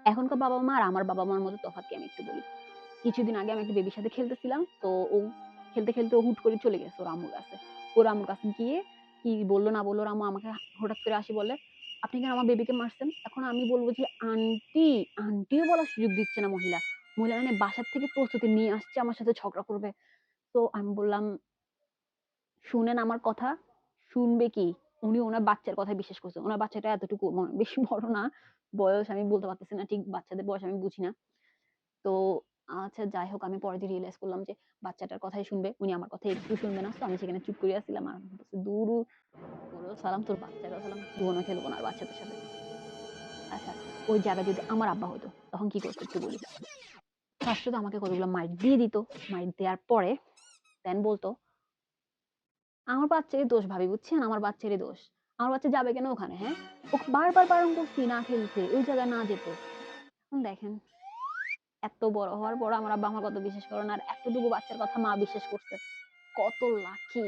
এখনকার বাবা-মা আর আমার বাবা-মার মধ্যে তফাৎ কি আমি একটু বলি। কিছুদিন আগে আমি একটা বেবির সাথে খেলতেছিলাম। তো ও খেলতে ও হুট করে চলে গেছে ওর আম্মুর কাছে। ওর আম্মুর কাছে গিয়ে কি বলল না বলল, ওর আম্মু আমাকে হঠাৎ করে আসি বলে, "আপনি কেন আমার বেবিকে মারছেন?" এখন আমি বলব যে, "আন্টি, আন্টিও বলার সুযোগ দিচ্ছে না মহিলা। মহিলা মানে বাসার থেকে প্রস্তুতি নিয়ে আসছে আমার সাথে ঝগড়া করবে।" তো আমি বললাম, "শুনেন আমার কথা, শুনবে কি? উনি উনার বাচ্চার কথায় বিশ্বাস করছে। উনার বাচ্চাটা এতটুকু বেশি বড় না। বয়স আমি বলতে পারতেছি না ঠিক বাচ্চাদের বয়স আমি বুঝি না। তো আচ্ছা যাই হোক আমি পরে দিয়ে রিয়ালাইজ করলাম যে বাচ্চাটার কথাই শুনবে। উনি আমার কথা একটু শুনবে না। তো আমি সেখানে চুপ করিয়া ছিলাম। আর বলতেছে, "দূরু ওরেও সালাম, তোর বাচ্চাকেও সালাম। জীবনেও খেলব না আর বাচ্চাদের সাথে।" আচ্ছা ওই জায়গায় যদি আমার আব্বা হইতো, তখন কি করতো একটু বলি। ফার্স্ট এ তো আমাকে কতগুলো মাইর দিয়ে দিত। মাইর দেওয়ার পরে দেন বলত, "আমার বাচ্চারই দোষ ভাবি বুঝছেন? আমার বাচ্চারই দোষ। আমার বাচ্চা যাবে কেন ওখানে, হ্যাঁ? ওকে বারবার বারণ করছি না খেলতে, ওই জায়গায় না যেতে।" এখন দেখেন এত বড় হওয়ার পরও আমার আব্বা আমার কথা বিশ্বাস করে না। আর এতটুকু বাচ্চার কথা মা বিশ্বাস করছে। কত লাকি!